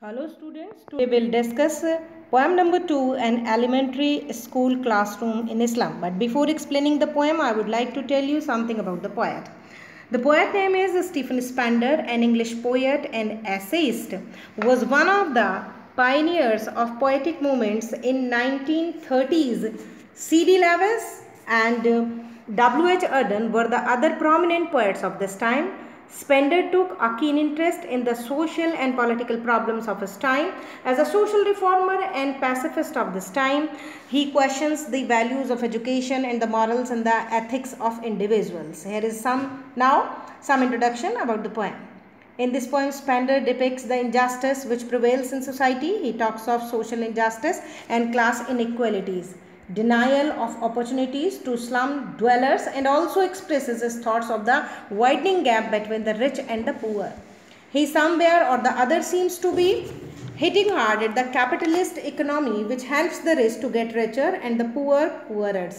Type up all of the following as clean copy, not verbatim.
Hello students, today we will discuss poem number 2, an elementary school classroom in Islam. But before explaining the poem, I would like to tell you something about the poet. The poet name is Stephen Spender, an English poet and essayist, who was one of the pioneers of poetic movements in 1930s. C.D. Lewis and W.H. Auden were the other prominent poets of this time. Spender took a keen interest in the social and political problems of his time. As a social reformer and pacifist of this time, he questions the values of education and the morals and the ethics of individuals. Here is some introduction about the poem. In this poem, Spender depicts the injustice which prevails in society. He talks of social injustice and class inequalities, denial of opportunities to slum dwellers, and also expresses his thoughts of the widening gap between the rich and the poor. He somewhere or the other seems to be hitting hard at the capitalist economy which helps the rich to get richer and the poor poorer.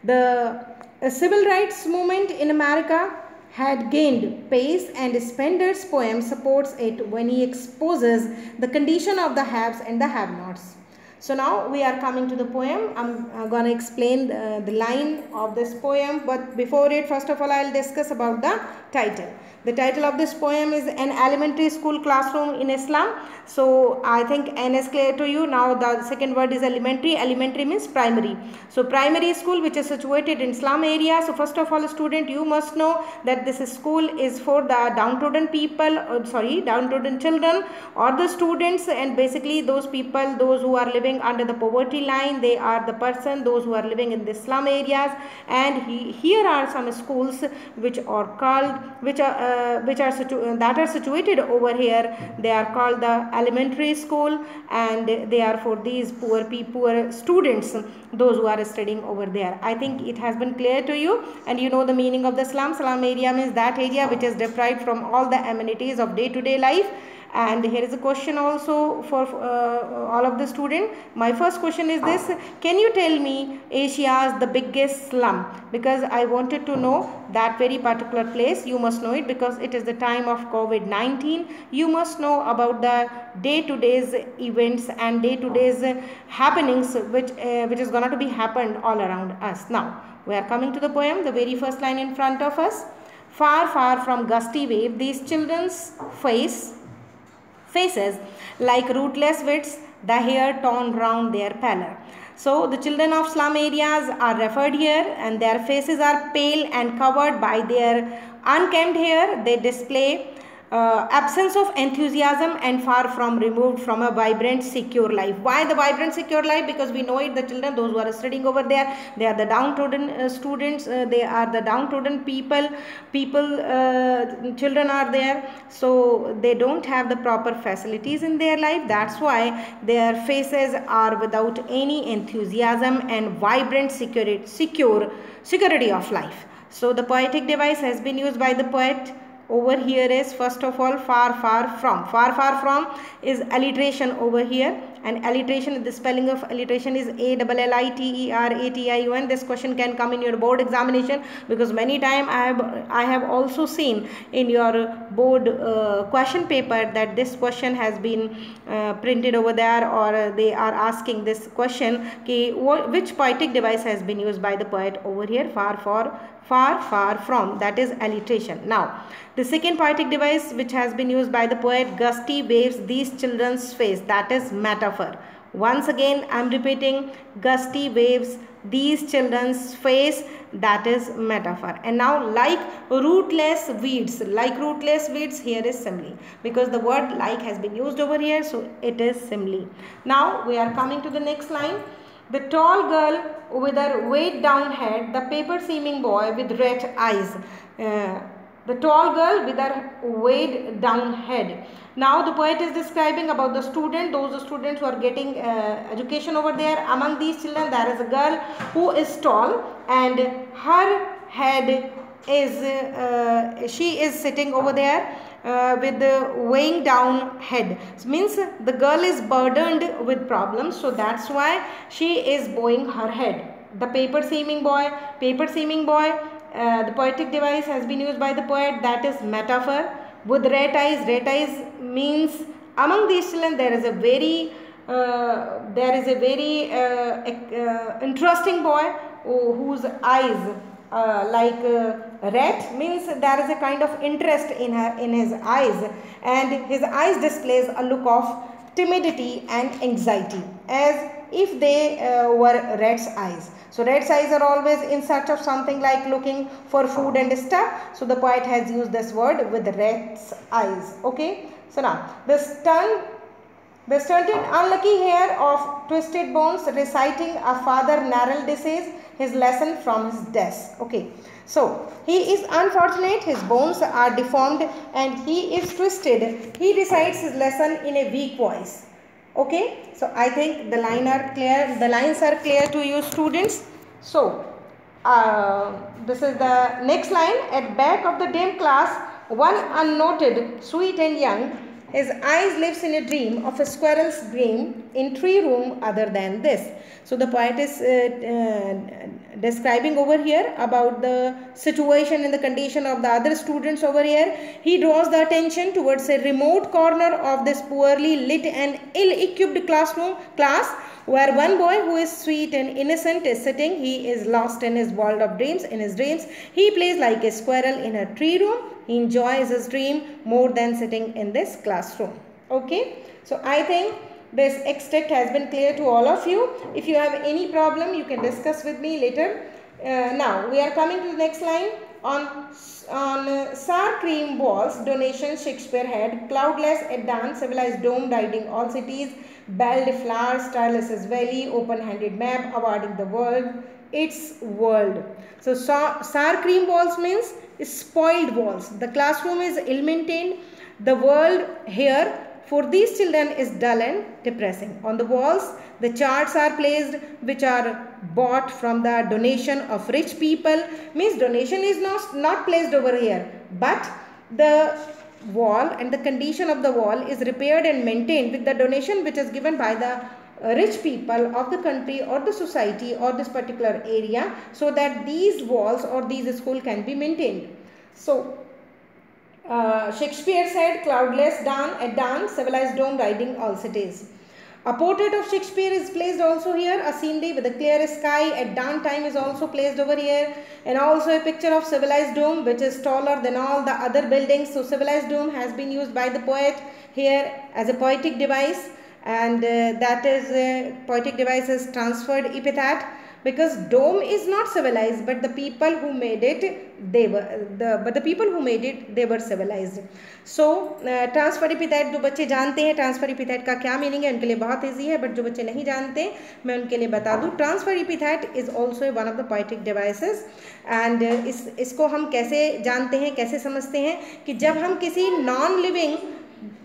The civil rights movement in America had gained pace, and Spender's poem supports it when he exposes the condition of the haves and the have-nots. So now we are coming to the poem. I'm going to explain the line of this poem, but before it, first of all, I'll discuss about the title. The title of this poem is An Elementary School Classroom in Islam. So I think N is clear to you. Now the second word is elementary. Elementary means primary. So primary school which is situated in slum area. So first of all, student, you must know that this school is for the downtrodden people, downtrodden children or the students, and basically those people, those who are living under the poverty line, they are the person, those who are living in the slum areas. And here are some schools which are called, that are situated over here. They are called the elementary school, and they are for these poor students, those who are studying over there. I think it has been clear to you, and you know the meaning of the slum. Slum area means that area which is deprived from all the amenities of day-to-day life. And here is a question also for all of the students. My first question is this: can you tell me Asia's the biggest slum? Because I wanted to know that very particular place. You must know it because it is the time of COVID-19. You must know about the day-to-day events and day-to-day happenings which is going to be happened all around us. Now we are coming to the poem. The very first line in front of us: far, far from gusty wave, these children's faces like rootless weeds, the hair torn round their pallor. So the children of slum areas are referred here, and their faces are pale and covered by their unkempt hair. They display absence of enthusiasm and far from removed from a vibrant, secure life. Why the vibrant, secure life? Because we know it, the children, those who are studying over there, they are the downtrodden students, they are the downtrodden people, children are there, so they don't have the proper facilities in their life. That's why their faces are without any enthusiasm and vibrant security of life. So the poetic device has been used by the poet over here is, first of all, far, far from. Far, far from is alliteration over here, and alliteration, the spelling of alliteration is ALLITERATION. This question can come in your board examination, because many times I have also seen in your board question paper that this question has been printed over there, or they are asking this question, which poetic device has been used by the poet over here. Far, far from, that is alliteration. Now the second poetic device which has been used by the poet, gusty waves, these children's face, that is metaphor. Once again I am repeating, gusty waves, these children's face, that is metaphor. And now like rootless weeds, here is simile, because the word like has been used over here, so it is simile. Now we are coming to the next line. The tall girl with her weighed down head, the paper seeming boy with red eyes. The tall girl with her weighed down head. Now the poet is describing about the student, those students who are getting education over there. Among these children there is a girl who is tall, and her head is, she is sitting over there with the weighing down head. It means the girl is burdened with problems, so that's why she is bowing her head. The paper seeming boy, the poetic device has been used by the poet, that is metaphor. With red eyes means among these children there is a very interesting boy whose eyes red, means there is a kind of interest in his eyes, and his eyes displays a look of timidity and anxiety, as if they were rat's eyes. So rat's eyes are always in search of something, like looking for food and stuff. So the poet has used this word with rat's eyes. Okay. So now the stunted unlucky hair of twisted bones reciting a father narrowly says his lesson from his desk. Okay. So he is unfortunate, his bones are deformed and he is twisted. He recites his lesson in a weak voice. Okay. So I think the lines are clear to you students. So this is the next line. At back of the dim class, one unnoted, sweet and young, his eyes lives in a dream of a squirrel's dream in tree room other than this. So the poet is describing over here about the situation and the condition of the other students over here. He draws the attention towards a remote corner of this poorly lit and ill-equipped class, where one boy who is sweet and innocent is sitting. He is lost in his world of dreams. In his dreams, he plays like a squirrel in a tree room. He enjoys his dream more than sitting in this classroom. Okay. So I think this extract has been clear to all of you. If you have any problem, you can discuss with me later. Now we are coming to the next line. On sour cream walls, donations Shakespeare had, cloudless at dawn, civilized dome, riding all cities, belled flowers, tireless valley, open-handed map, awarding the world its world. So sour cream walls means spoiled walls. The classroom is ill-maintained. The world here for these children is dull and depressing. On the walls, the charts are placed which are bought from the donation of rich people. Means donation is not placed over here, but the wall and the condition of the wall is repaired and maintained with the donation which is given by the rich people of the country or the society or this particular area, so that these walls or these schools can be maintained. So Shakespeare said, cloudless dawn at dawn, civilized dome, riding all cities. A portrait of Shakespeare is placed also here. A scenery with a clear sky at dawn time is also placed over here, and also a picture of civilized dome which is taller than all the other buildings. So civilized dome has been used by the poet here as a poetic device, and that is poetic device is transferred epithet, because dome is not civilized, but the people who made it, they were civilized. So transfer epithet जो बच्चे जानते हैं transfer epithet का क्या meaning है उनके लिए बहुत ईजी है, बट जो बच्चे नहीं जानते मैं उनके लिए बता दूं. Transfer epithet is also one of the poetic devices, and इसको हम कैसे जानते हैं, कैसे समझते हैं कि जब हम किसी non living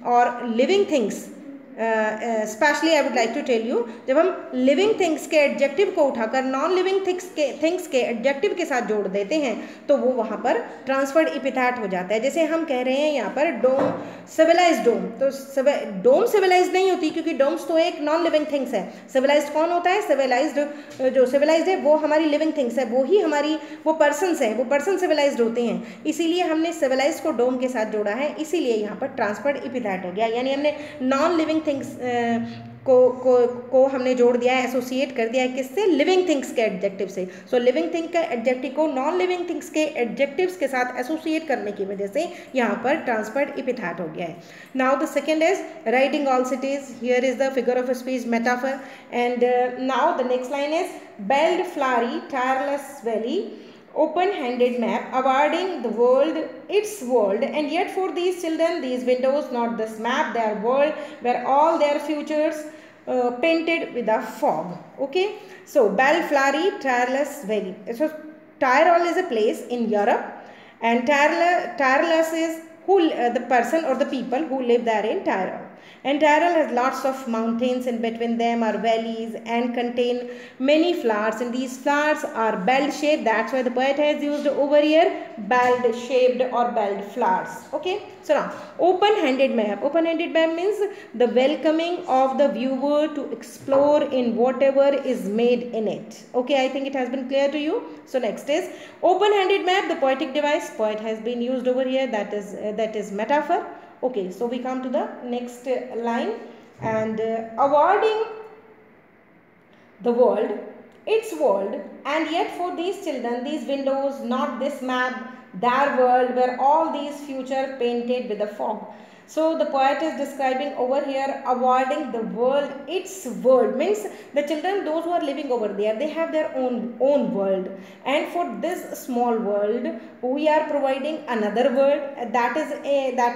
और living things, especially I would like to tell you, जब हम लिविंग थिंग्स के एडजेक्टिव को उठाकर नॉन लिविंग थिंग्स के एडजेक्टिव के साथ जोड़ देते हैं तो वो वहाँ पर ट्रांसफर्ड इपिथेट हो जाता है. जैसे हम कह रहे हैं यहाँ पर डोम, सिविलाइज्ड डोम, तो डोम सिविलाइज्ड नहीं होती क्योंकि डोम्स तो एक नॉन लिविंग थिंग्स है. सिविलाइज्ड कौन होता है? सिविलाइज्ड, जो सिविलाइज्ड है वो हमारी लिविंग थिंग्स है, वो ही हमारी वो पर्सन्स हैं, वो पर्सन सिविलाइज्ड होते हैं. इसीलिए हमने सिविलाइज्ड को डोम के साथ जोड़ा है, इसीलिए यहाँ पर ट्रांसफर्ड इपिथेट हो गया. यानी हमने नॉन लिविंग थिंग्स को हमने जोड़ दिया है, एसोसिएट कर दिया है किससे? लिविंग थिंग्स के एडजेक्टिव से. सो लिविंग थिंग के एडजेक्टिव को नॉन लिविंग थिंग्स के एडजेक्टिव्स के साथ एसोसिएट करने की वजह से यहाँ पर ट्रांसफर्ड इपिथेट हो गया है. Now the second is riding all cities. Here is the figure of speech metaphor, and now the next line is belled flowery tireless valley, open-handed map, awarding the world its world, and yet for these children these windows not this map, their world where all their futures painted with a fog. Okay, so Balflari, Tireless Valley. So Tyrol is a place in Europe, and Tireless is the person or the people who live there in Tyrol. And Tyrol has lots of mountains, and between them are valleys and contain many flowers, and these flowers are bell shaped. That's why the poet has used over here belled shaped or belled flowers. Okay, so now open-handed map. Open-handed map means the welcoming of the viewer to explore in whatever is made in it. Okay, I think it has been clear to you. So next is open-handed map, the poetic device. Poet has been used over here, that is metaphor. Okay, so we come to the next line, and awarding the world, its world, and yet for these children, these windows, not this map, their world, where all these future painted with a fog. So the poet is describing over here, avoiding the world, its world, means the children, those who are living over there, they have their own world, and for this small world we are providing another world that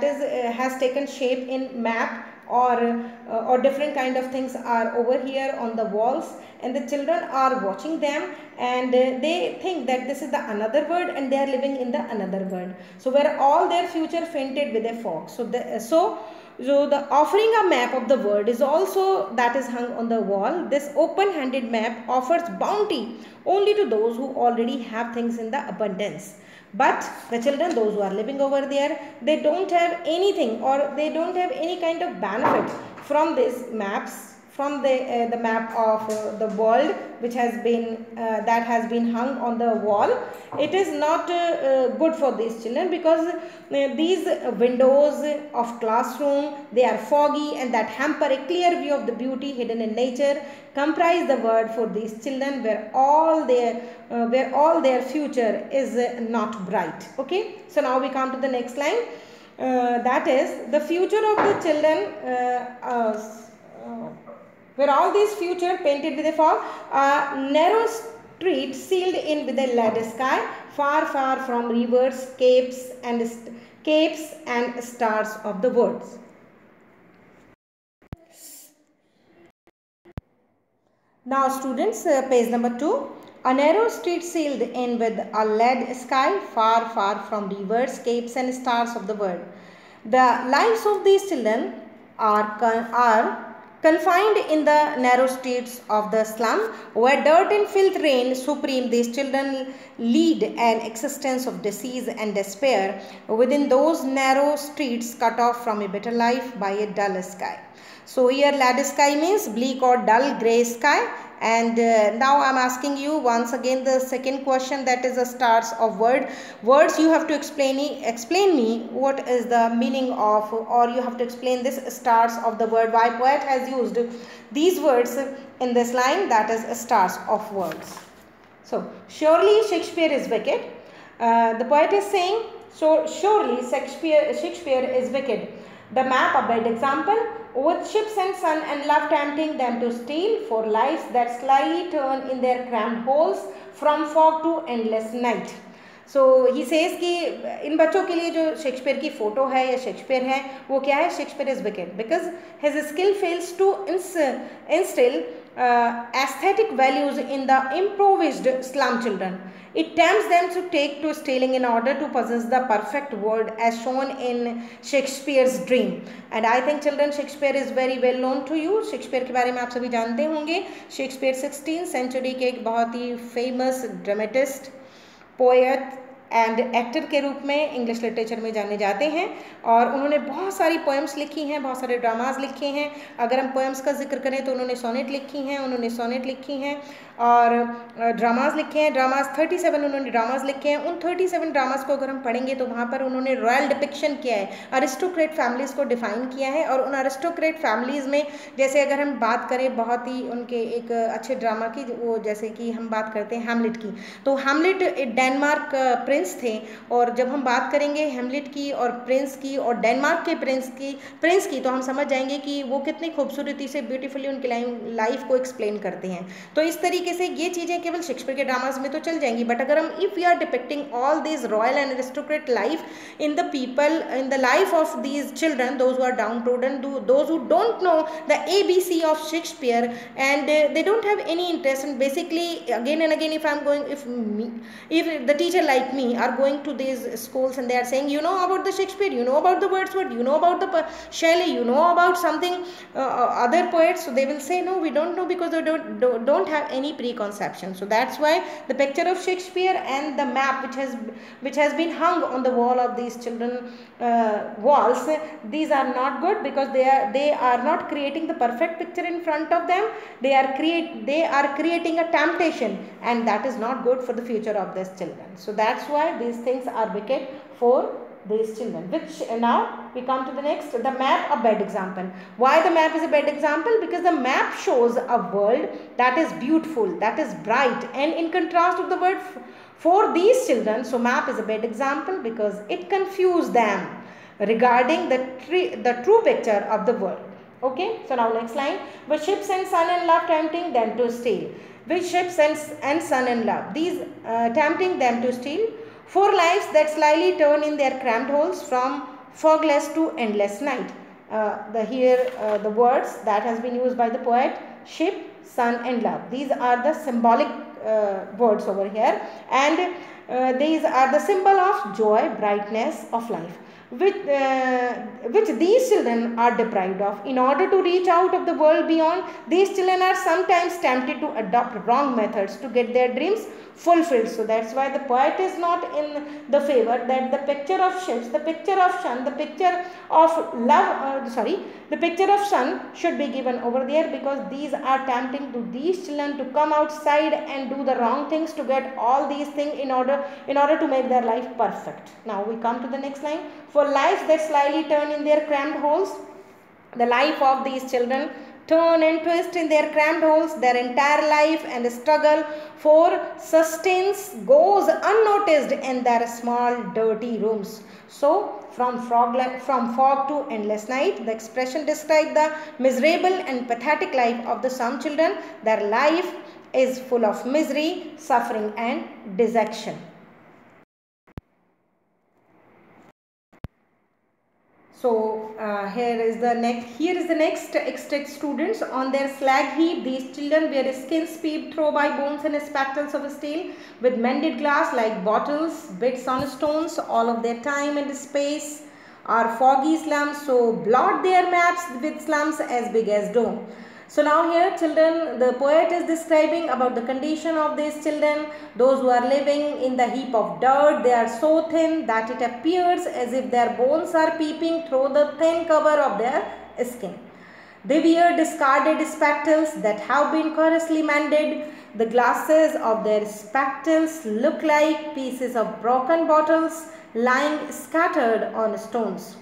is has taken shape in map, or different kind of things are over here on the walls, and the children are watching them, and they think that this is the another world and they are living in the another world. So where all their future fainted with a fog. So the offering a map of the world is also that is hung on the wall. This open-handed map offers bounty only to those who already have things in the abundance. But the children, those who are living over there, they don't have anything, or they don't have any kind of benefit from these maps, from the map of the world, which has been that has been hung on the wall. It is not good for these children, because these windows of classroom, they are foggy and that hamper a clear view of the beauty hidden in nature, comprise the world for these children, where all their future is not bright. Okay, so now we come to the next line, that is the future of the children, where all these future painted with a fog, narrow street sealed in with a lead sky, far far from rivers, capes and stars of the words. Now students, page number 2. A narrow street sealed in with a lead sky, far far from rivers, capes and stars of the world. The lives of these children are confined in the narrow streets of the slum, where dirt and filth reign supreme. These children lead an existence of disease and despair within those narrow streets, cut off from a better life by a dull sky. So here lead sky means bleak or dull grey sky. And now I am asking you once again the second question, that is the stars of words. You have to explain me what is the meaning of, or you have to explain this stars of the word, why poet has used these words in this line, that is stars of words. So surely Shakespeare is wicked. The poet is saying, so surely Shakespeare is wicked. The map a bad example, with ships and sun and love tempting them to steal for lives that slyly turn in their cramped holes from fog to endless night. So he says कि इन बच्चों के लिए जो Shakespeare की photo है या Shakespeare है वो क्या है, Shakespeare is wicked because his skill fails to instill aesthetic values in the impoverished slum children. It tempts them to take to stealing in order to possess the perfect world as shown in Shakespeare's dream. And I think children, Shakespeare is very well known to you. Shakespeare के बारे में आप सभी जानते होंगे. Shakespeare 16th century के एक बहुत ही famous dramatist, poet and actor के रूप में इंग्लिश लिटरेचर में जाने जाते हैं, और उन्होंने बहुत सारी पोएम्स लिखी हैं, बहुत सारे ड्रामाज लिखे हैं. अगर हम पोएम्स का जिक्र करें तो उन्होंने सोनेट लिखी हैं, और ड्रामाज लिखे हैं. ड्रामाज 37 उन्होंने ड्रामाज लिखे हैं. उन 37 ड्रामाज को अगर हम पढ़ेंगे तो वहाँ पर उन्होंने रॉयल डिपिक्शन किया है, अरिस्टोक्रेट फैमिलीज़ को डिफाइन किया है. और उन अरिस्टोक्रेट फैमिलीज़ में जैसे अगर हम बात करें बहुत ही उनके एक अच्छे ड्रामा की, वो जैसे कि हम बात करते हैं हैमलेट की, तो हैमलेट डेनमार्क प्रिंस थे. और जब हम बात करेंगे हैमलेट की और प्रिंस की और डेनमार्क के प्रिंस की तो हम समझ जाएंगे कि वो कितनी खूबसूरती से ब्यूटीफुली उनकी लाइफ को एक्सप्लेन करते हैं. तो इस तरीके से ये चीज़ें केवल शेक्सपियर के ड्रामाज में तो चल जाएंगी, बट अगर हम if we are depicting all these royal and aristocrat life in the people, in the life of these children, those who are downtrodden, those who don't know the ABC of Shakespeare, and they don't have any interest. And basically again and again, if the teacher like me are going to these schools and they are saying, you know about the Shakespeare, you know about the Wordsworth, you know about the Shelley, you know about something other poets, so they will say no, we don't know, because they don't have any preconception. So that's why the picture of Shakespeare and the map which has been hung on the wall of these children walls, these are not good, because they are not creating the perfect picture in front of them. They are creating a temptation, and that is not good for the future of these children. So that's why these things are wicked for these children. Which now we come to the next, the map, a bad example. Why the map is a bad example? Because the map shows a world that is beautiful, that is bright, and in contrast with the world for these children. So map is a bad example because it confused them regarding the true picture of the world. Okay, so now next line, with ships and son-in-law tempting them to steal. With ships and son-in-law, these tempting them to steal, for lives that slyly turn in their cramped holes, from fogless to endless night. The words that has been used by the poet, ship, son and love. These are the symbolic words over here, and these are the symbol of joy, brightness of life, which these children are deprived of. In order to reach out of the world beyond, these children are sometimes tempted to adopt wrong methods to get their dreams fulfilled. So that's why the poet is not in the favor that the picture of ships, the picture of sun, the picture of love, the picture of sun should be given over there, because these are tempting to these children to come outside and do the wrong things to get all these things in order to make their life perfect. Now we come to the next line. For lives that slyly turn in their cramped holes, the life of these children turn and twist in their cramped holes. Their entire life and struggle for sustenance goes unnoticed in their small dirty rooms. So from fog to endless night, the expression describes the miserable and pathetic life of the some children. Their life is full of misery, suffering and dejection. So here is the next extract. Students on their slag heap, these children were skins peeped through by bones and spectacles of steel, with mended glass like bottles, bits on stones. All of their time and space are foggy slums, so blot their maps with slums as big as dome. So now here children, the poet is describing about the condition of these children, those who are living in the heap of dirt. They are so thin that it appears as if their bones are peeping through the thin cover of their skin. They wear discarded spectacles that have been curiously mended. The glasses of their spectacles look like pieces of broken bottles lying scattered on stones.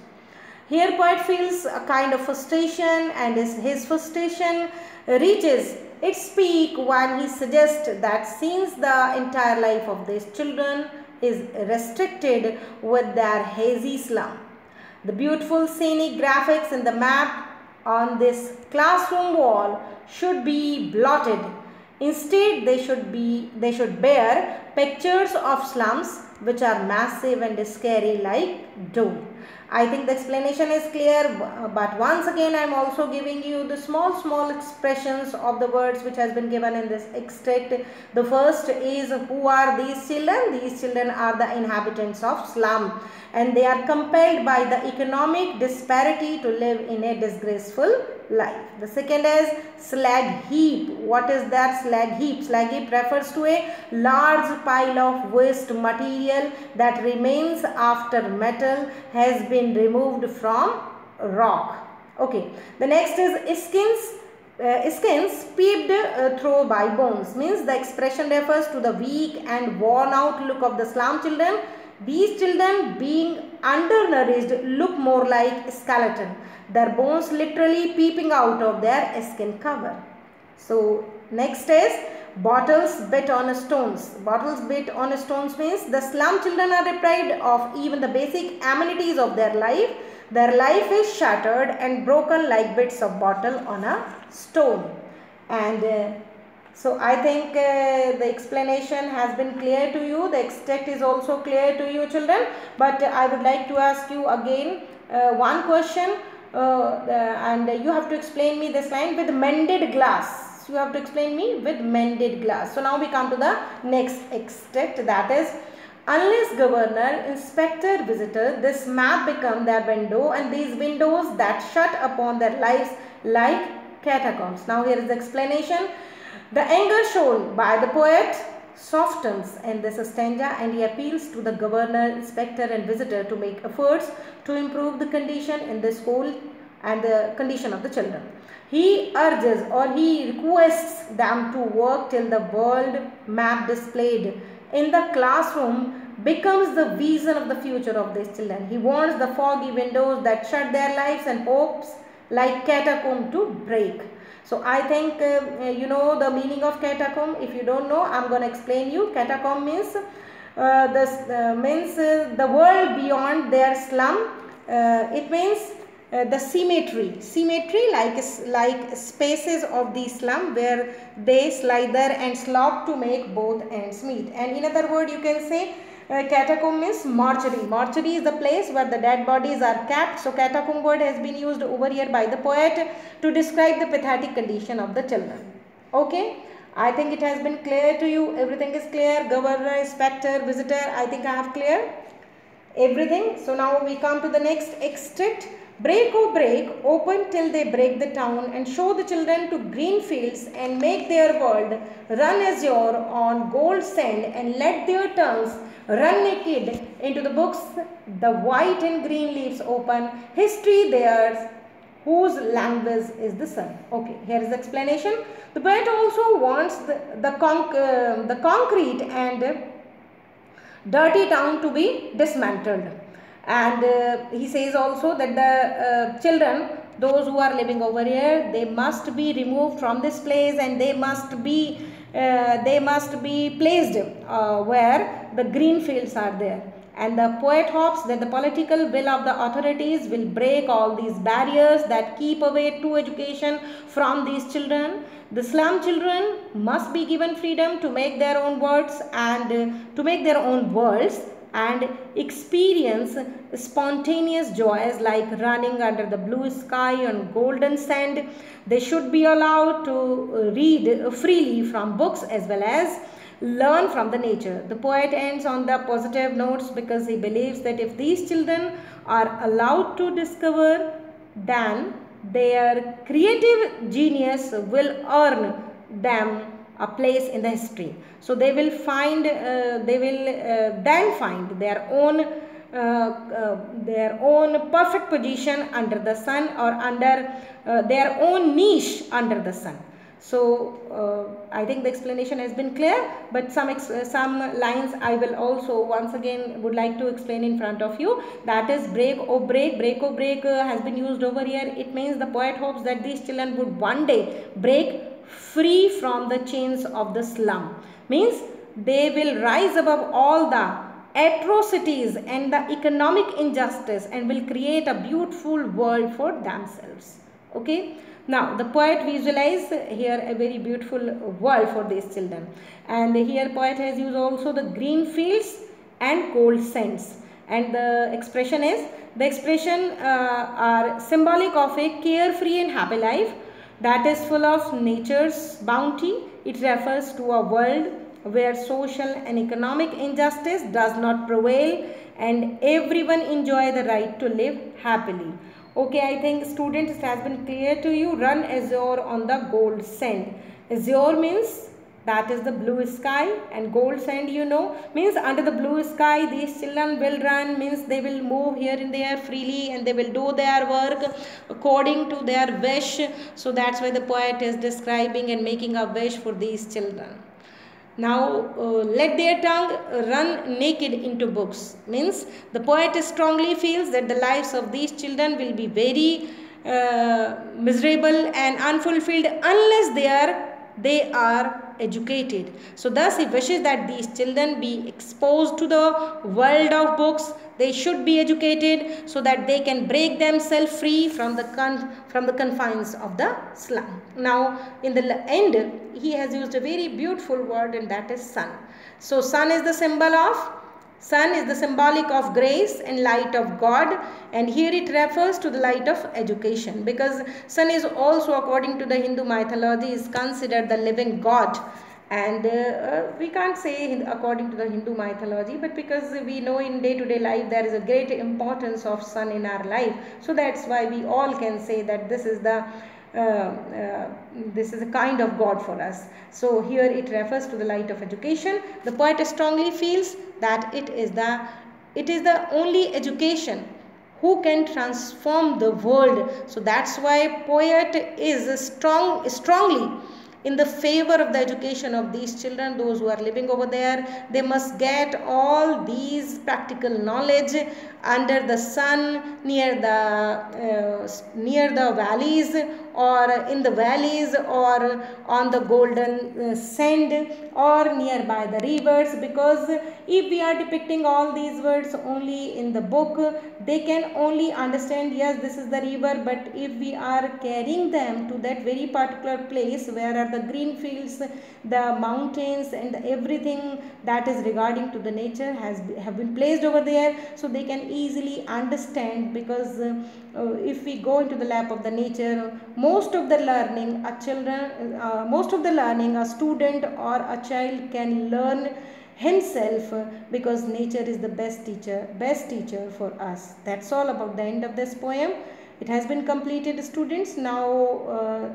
Here poet feels a kind of frustration, and his frustration reaches its peak when he suggests that since the entire life of these children is restricted with their hazy slum, the beautiful scenic graphics in the map on this classroom wall should be blotted. Instead, they should bear pictures of slums which are massive and scary like doom. I think the explanation is clear, but once again I am also giving you the small expressions of the words which has been given in this extract. The first is, who are these children? These children are the inhabitants of slum, and they are compelled by the economic disparity to live in a disgraceful life. The second is slag heap. What is that slag heap? Slag heap refers to a large pile of waste material that remains after metal has been removed from rock. Okay. The next is skins peeped through by bones. Means the expression refers to the weak and worn out look of the slum children. These children, being undernourished, look more like skeleton, their bones literally peeping out of their skin cover. So next is bottles bit on stones. Bottles bit on stones means the slum children are deprived of even the basic amenities of their life. Their life is shattered and broken like bits of bottle on a stone. And so I think the explanation has been clear to you. The extract is also clear to you children. But I would like to ask you again one question, and you have to explain me this line with mended glass. You have to explain me with mended glass. So now we come to the next extract, that is, unless governor, inspector, visitor, this map become their window, and these windows that shut upon their lives like catacombs. Now here is the explanation. The anger shown by the poet softens in this stanza, and he appeals to the governor, inspector and visitor to make efforts to improve the condition in the school and the condition of the children. He urges or he requests them to work till the world map displayed in the classroom becomes the vision of the future of these children. He wants the foggy windows that shut their lives and hopes like catacomb to break. So I think you know the meaning of catacomb. If you don't know, I'm going to explain you. Catacomb means the world beyond their slum. It means the cemetery like spaces of the slum where they slither and slop to make both ends meet. And in other word, you can say catacomb means mortuary. Mortuary is the place where the dead bodies are kept. So catacomb word has been used over here by the poet to describe the pathetic condition of the children. Okay, I think it has been clear to you. Everything is clear. Governor, inspector, visitor, I think I have clear everything. So now we come to the next extract. Break, oh break, open till they break the town, and show the children to green fields, and make their world run azure on gold sand, and let their tongues run naked into the books. The white and green leaves open, history theirs, whose language is the sun. Okay, here is the explanation. The poet also wants the concrete and dirty town to be dismantled. And he says also that the children, those who are living over here, they must be removed from this place, and they must be placed where the green fields are there. And the poet hopes that the political will of the authorities will break all these barriers that keep away true education from these children. The slum children must be given freedom to make their own words and to make their own worlds and experience spontaneous joys like running under the blue sky on golden sand. They should be allowed to read freely from books as well as learn from the nature. The poet ends on the positive notes because he believes that if these children are allowed to discover, then their creative genius will earn them a place in the history. So they will find then find their own perfect position under the sun, or under their own niche under the sun. So I think the explanation has been clear, but some lines I will also once again would like to explain in front of you. That is break, oh break. Break, oh break has been used over here. It means the poet hopes that these children would one day break free from the chains of the slum. Means they will rise above all the atrocities and the economic injustice and will create a beautiful world for themselves. Okay. Now the poet visualizes here a very beautiful world for these children, and here poet has used also the green fields and cold sands, and the expression are symbolic of a carefree and happy life that is full of nature's bounty. It refers to a world where social and economic injustice does not prevail and everyone enjoy the right to live happily. Okay, I think students, it has been clear to you. Run azure on the gold sand. Azure means that is the blue sky, and gold sand, you know, means under the blue sky these children will run, means they will move here and there freely, and they will do their work according to their wish. So that's why the poet is describing and making a wish for these children. Now let their tongue run naked into books, means the poet strongly feels that the lives of these children will be very miserable and unfulfilled unless they are educated. So thus he wishes that these children be exposed to the world of books. They should be educated so that they can break themselves free from the confines of the slum. Now in the end he has used a very beautiful word, and that is sun. So sun is the symbolic of grace and light of God, and here it refers to the light of education, because sun is also, according to the Hindu mythology, is considered the living God. And we can't say according to the Hindu mythology, but because we know in day-to-day life there is a great importance of sun in our life, so that's why we all can say that this is a kind of God for us. So here it refers to the light of education. The poet strongly feels that it is the only education who can transform the world. So that's why poet is strongly in the favor of the education of these children, those who are living over there. They must get all these practical knowledge under the sun, near the valleys, or in the valleys, or on the golden sand, or nearby the rivers, because if we are depicting all these words only in the book, they can only understand, yes, this is the river, but if we are carrying them to that very particular place where are the green fields, the mountains, and everything that is regarding to the nature have been placed over there, so they can easily understand. Because if we go into the lap of the nature, most of the learning a student or a child can learn himself, because nature is the best teacher for us. That's all about the end of this poem. It has been completed, students. Now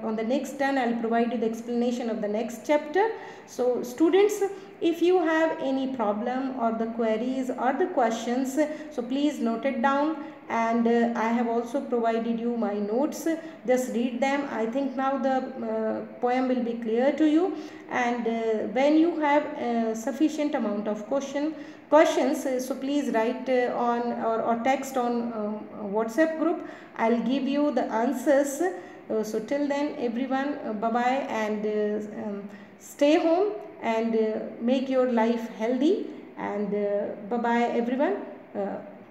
on the next turn I will provide you the explanation of the next chapter. So students, if you have any problem or the queries or the questions, so please note it down, and I have also provided you my notes. Just read them. I think now the poem will be clear to you, and when you have sufficient amount of questions, so please write on or text on WhatsApp group. I'll give you the answers. So till then, everyone, bye bye, and stay home, and make your life healthy, and bye bye everyone.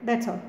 That's all.